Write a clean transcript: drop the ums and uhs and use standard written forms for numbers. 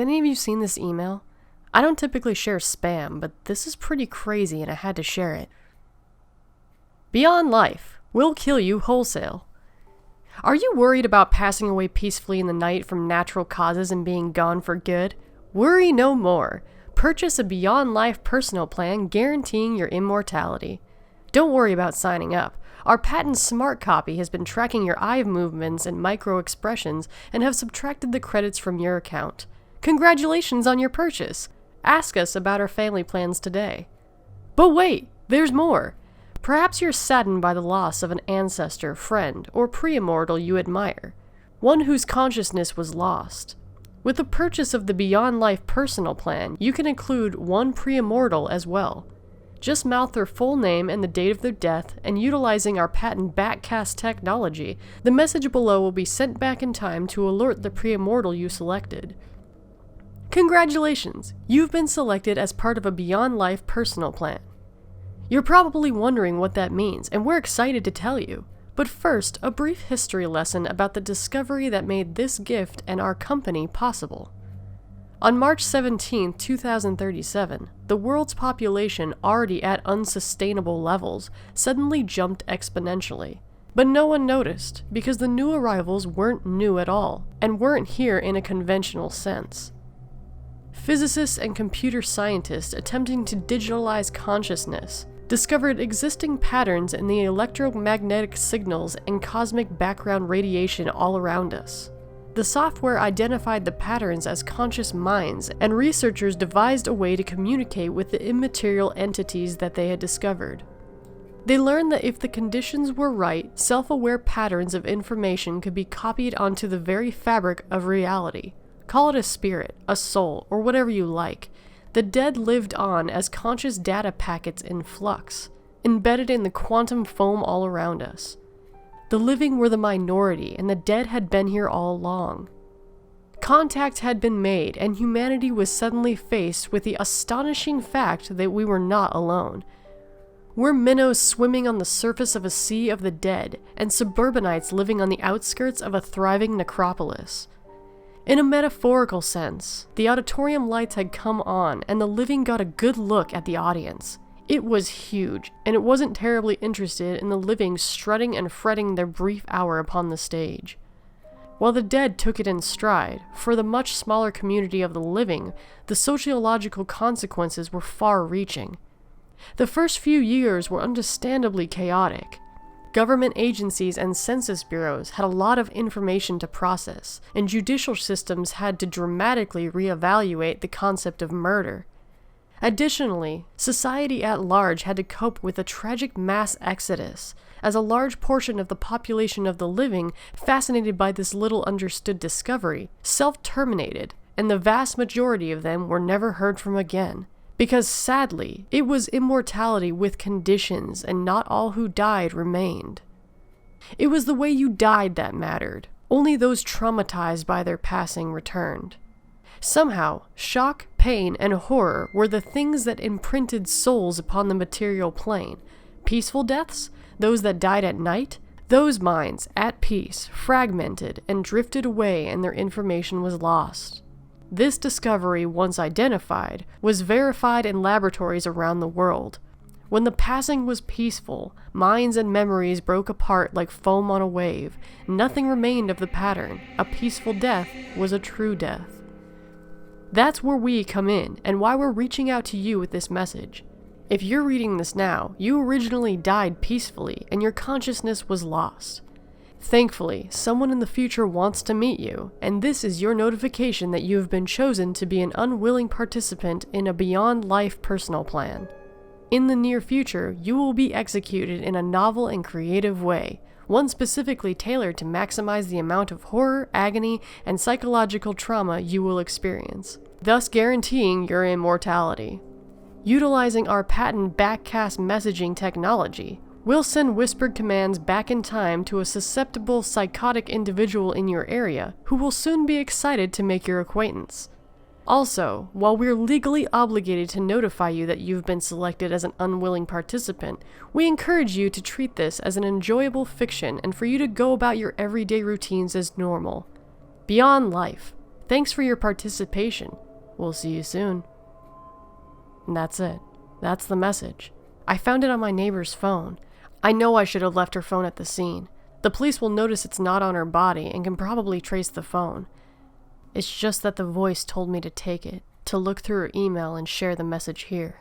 any of you seen this email? I don't typically share spam, but this is pretty crazy and I had to share it. BeyondLife will kill you wholesale. Are you worried about passing away peacefully in the night from natural causes and being gone for good? Worry no more. Purchase a BeyondLife personal plan guaranteeing your immortality. Don't worry about signing up. Our patent smart copy has been tracking your eye movements and micro expressions and have subtracted the credits from your account. Congratulations on your purchase. Ask us about our family plans today. But wait, there's more. Perhaps you're saddened by the loss of an ancestor, friend, or pre-immortal you admire, one whose consciousness was lost. With the purchase of the BeyondLife personal plan, you can include one pre-immortal as well. Just mouth their full name and the date of their death, and utilizing our patent backcast technology, the message below will be sent back in time to alert the pre-immortal you selected. Congratulations! You've been selected as part of a BeyondLife personal plan. You're probably wondering what that means, and we're excited to tell you. But first, a brief history lesson about the discovery that made this gift and our company possible. On March 17, 2037, the world's population, already at unsustainable levels, suddenly jumped exponentially. But no one noticed, because the new arrivals weren't new at all, and weren't here in a conventional sense. Physicists and computer scientists attempting to digitalize consciousness discovered existing patterns in the electromagnetic signals and cosmic background radiation all around us. The software identified the patterns as conscious minds, and researchers devised a way to communicate with the immaterial entities that they had discovered. They learned that if the conditions were right, self-aware patterns of information could be copied onto the very fabric of reality. Call it a spirit, a soul, or whatever you like. The dead lived on as conscious data packets in flux, embedded in the quantum foam all around us. The living were the minority, and the dead had been here all along. Contact had been made, and humanity was suddenly faced with the astonishing fact that we were not alone. We're minnows swimming on the surface of a sea of the dead, and suburbanites living on the outskirts of a thriving necropolis. In a metaphorical sense, the auditorium lights had come on, and the living got a good look at the audience. It was huge, and it wasn't terribly interested in the living strutting and fretting their brief hour upon the stage. While the dead took it in stride, for the much smaller community of the living, the sociological consequences were far-reaching. The first few years were understandably chaotic. Government agencies and census bureaus had a lot of information to process, and judicial systems had to dramatically reevaluate the concept of murder. Additionally, society at large had to cope with a tragic mass exodus, as a large portion of the population of the living, fascinated by this little understood discovery, self-terminated, and the vast majority of them were never heard from again. Because sadly, it was immortality with conditions, and not all who died remained. It was the way you died that mattered. Only those traumatized by their passing returned. Somehow, shock, pain, and horror were the things that imprinted souls upon the material plane. Peaceful deaths? Those that died at night? Those minds, at peace, fragmented, and drifted away, and their information was lost. This discovery, once identified, was verified in laboratories around the world. When the passing was peaceful, minds and memories broke apart like foam on a wave. Nothing remained of the pattern. A peaceful death was a true death. That's where we come in, and why we're reaching out to you with this message. If you're reading this now, you originally died peacefully, and your consciousness was lost. Thankfully, someone in the future wants to meet you, and this is your notification that you have been chosen to be an unwilling participant in a BeyondLife personal plan. In the near future, you will be executed in a novel and creative way, one specifically tailored to maximize the amount of horror, agony, and psychological trauma you will experience, thus guaranteeing your immortality. Utilizing our patent backcast messaging technology, we'll send whispered commands back in time to a susceptible, psychotic individual in your area who will soon be excited to make your acquaintance. Also, while we're legally obligated to notify you that you've been selected as an unwilling participant, we encourage you to treat this as an enjoyable fiction and for you to go about your everyday routines as normal. BeyondLife. Thanks for your participation. We'll see you soon. And that's it. That's the message. I found it on my neighbor's phone. I know I should have left her phone at the scene. The police will notice it's not on her body and can probably trace the phone. It's just that the voice told me to take it, to look through her email and share the message here.